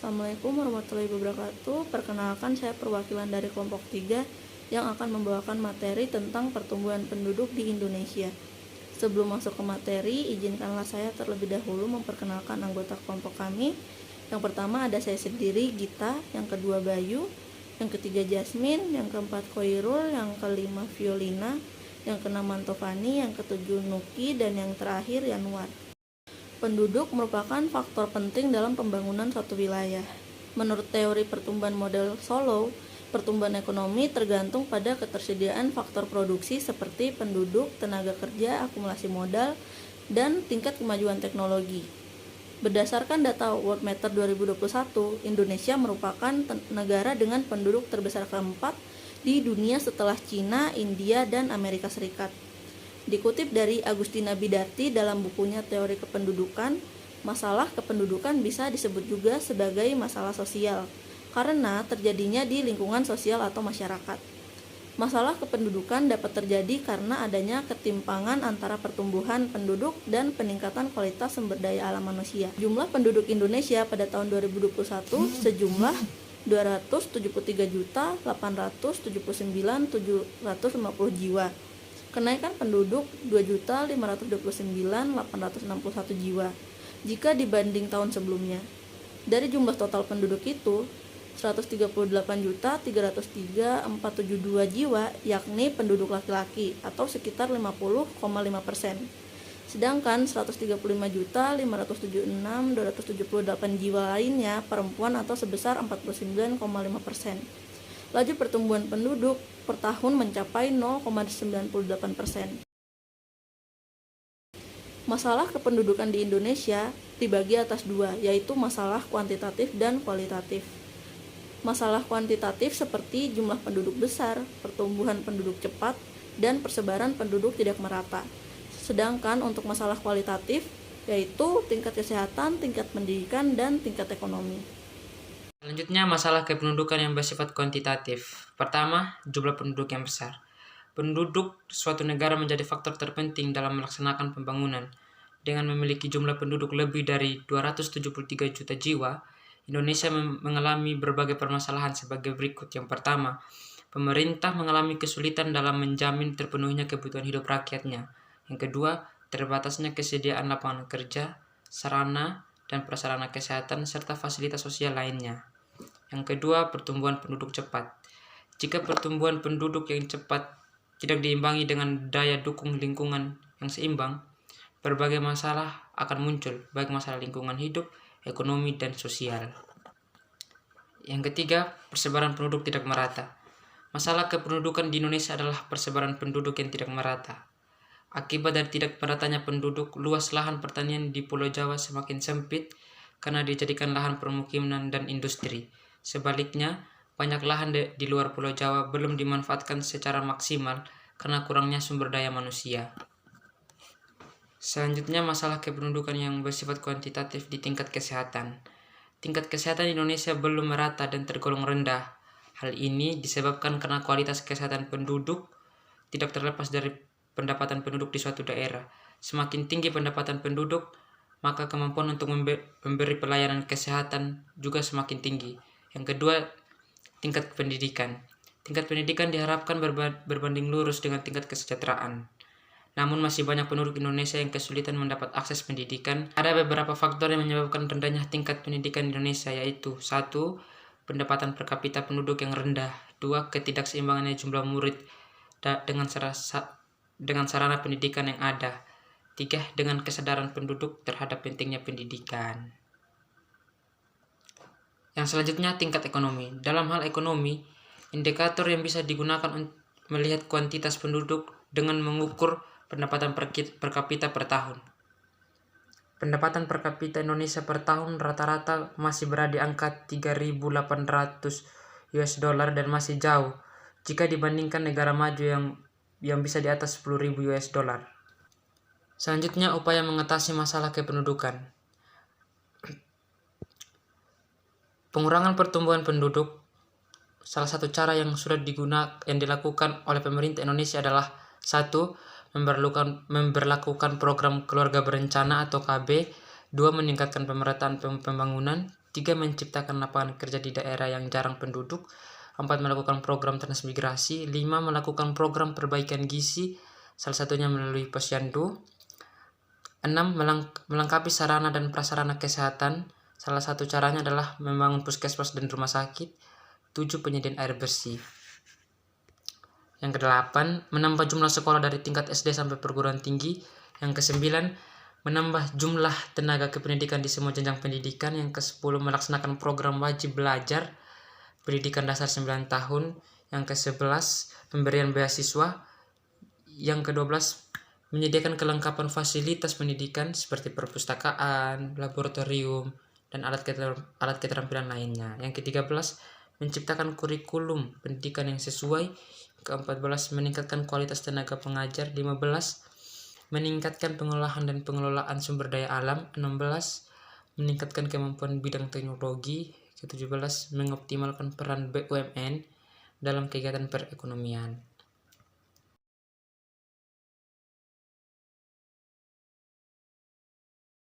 Assalamualaikum warahmatullahi wabarakatuh. Perkenalkan, saya perwakilan dari kelompok 3 yang akan membawakan materi tentang pertumbuhan penduduk di Indonesia. Sebelum masuk ke materi, izinkanlah saya terlebih dahulu memperkenalkan anggota kelompok kami. Yang pertama ada saya sendiri, Gita. Yang kedua Bayu. Yang ketiga Jasmine. Yang keempat Koirul. Yang kelima Violina. Yang keenam Mantovani. Yang ketujuh Nuki. Dan yang terakhir Yanuar. Penduduk merupakan faktor penting dalam pembangunan suatu wilayah. Menurut teori pertumbuhan model Solow, pertumbuhan ekonomi tergantung pada ketersediaan faktor produksi seperti penduduk, tenaga kerja, akumulasi modal, dan tingkat kemajuan teknologi. Berdasarkan data Worldmeter 2021, Indonesia merupakan negara dengan penduduk terbesar keempat di dunia setelah Cina, India, dan Amerika Serikat. Dikutip dari Agustina Bidati dalam bukunya Teori Kependudukan, masalah kependudukan bisa disebut juga sebagai masalah sosial, karena terjadinya di lingkungan sosial atau masyarakat. Masalah kependudukan dapat terjadi karena adanya ketimpangan antara pertumbuhan penduduk dan peningkatan kualitas sumber daya alam manusia. Jumlah penduduk Indonesia pada tahun 2021 sejumlah 273.879.750 jiwa. Kenaikan penduduk 2.529.861 jiwa jika dibanding tahun sebelumnya. Dari jumlah total penduduk itu, 138.303.472 jiwa yakni penduduk laki-laki atau sekitar 50,5%. Sedangkan 135.576.278 jiwa lainnya perempuan atau sebesar 49,5%. Laju pertumbuhan penduduk per tahun mencapai 0,98%. Masalah kependudukan di Indonesia dibagi atas dua, yaitu masalah kuantitatif dan kualitatif. Masalah kuantitatif seperti jumlah penduduk besar, pertumbuhan penduduk cepat, dan persebaran penduduk tidak merata. Sedangkan untuk masalah kualitatif, yaitu tingkat kesehatan, tingkat pendidikan, dan tingkat ekonomi. Selanjutnya, masalah kependudukan yang bersifat kuantitatif. Pertama, jumlah penduduk yang besar. Penduduk suatu negara menjadi faktor terpenting dalam melaksanakan pembangunan. Dengan memiliki jumlah penduduk lebih dari 273 juta jiwa, Indonesia mengalami berbagai permasalahan sebagai berikut. Yang pertama, pemerintah mengalami kesulitan dalam menjamin terpenuhinya kebutuhan hidup rakyatnya. Yang kedua, terbatasnya kesediaan lapangan kerja, sarana dan prasarana kesehatan, serta fasilitas sosial lainnya. Yang kedua, pertumbuhan penduduk cepat. Jika pertumbuhan penduduk yang cepat tidak diimbangi dengan daya dukung lingkungan yang seimbang, berbagai masalah akan muncul, baik masalah lingkungan hidup, ekonomi, dan sosial. Yang ketiga, persebaran penduduk tidak merata. Masalah kependudukan di Indonesia adalah persebaran penduduk yang tidak merata. Akibat dari tidak meratanya penduduk, luas lahan pertanian di Pulau Jawa semakin sempit karena dijadikan lahan permukiman dan industri. Sebaliknya, banyak lahan di luar Pulau Jawa belum dimanfaatkan secara maksimal karena kurangnya sumber daya manusia. Selanjutnya, masalah kependudukan yang bersifat kuantitatif di tingkat kesehatan. Tingkat kesehatan Indonesia belum merata dan tergolong rendah. Hal ini disebabkan karena kualitas kesehatan penduduk tidak terlepas dari pendapatan penduduk di suatu daerah. Semakin tinggi pendapatan penduduk, maka kemampuan untuk memberi pelayanan kesehatan juga semakin tinggi. Yang kedua, tingkat pendidikan. Tingkat pendidikan diharapkan berbanding lurus dengan tingkat kesejahteraan. Namun masih banyak penduduk Indonesia yang kesulitan mendapat akses pendidikan. Ada beberapa faktor yang menyebabkan rendahnya tingkat pendidikan Indonesia, yaitu 1. Pendapatan per kapita penduduk yang rendah. 2. Ketidakseimbangannya jumlah murid dengan sarana pendidikan yang ada. 3. Dengan kesadaran penduduk terhadap pentingnya pendidikan. Yang selanjutnya, tingkat ekonomi. Dalam hal ekonomi, indikator yang bisa digunakan untuk melihat kuantitas penduduk dengan mengukur pendapatan per kapita per tahun. Pendapatan per kapita Indonesia per tahun rata-rata masih berada di angka 3.800 US dollar dan masih jauh jika dibandingkan negara maju yang bisa di atas 10.000 US dollar. Selanjutnya, upaya mengatasi masalah kependudukan. Pengurangan pertumbuhan penduduk. Salah satu cara yang sudah dilakukan oleh pemerintah Indonesia adalah 1. Memberlakukan program keluarga berencana atau KB. 2. Meningkatkan pemerataan pembangunan. 3. Menciptakan lapangan kerja di daerah yang jarang penduduk. 4. Melakukan program transmigrasi. 5. Melakukan program perbaikan gizi, salah satunya melalui posyandu. 6. Melengkapi sarana dan prasarana kesehatan. Salah satu caranya adalah membangun puskesmas dan rumah sakit. 7. Penyediaan air bersih. Yang ke-8, menambah jumlah sekolah dari tingkat SD sampai perguruan tinggi. Yang ke-9, menambah jumlah tenaga kependidikan di semua jenjang pendidikan. Yang ke-10, melaksanakan program wajib belajar pendidikan dasar 9 tahun. Yang ke-11, pemberian beasiswa. Yang ke-12, menyediakan kelengkapan fasilitas pendidikan seperti perpustakaan, laboratorium, dan alat keterampilan lainnya. Yang ke-13, menciptakan kurikulum pendidikan yang sesuai. Ke-14, meningkatkan kualitas tenaga pengajar. 15, meningkatkan pengolahan dan pengelolaan sumber daya alam. 16, meningkatkan kemampuan bidang teknologi. Ke-17, mengoptimalkan peran BUMN dalam kegiatan perekonomian.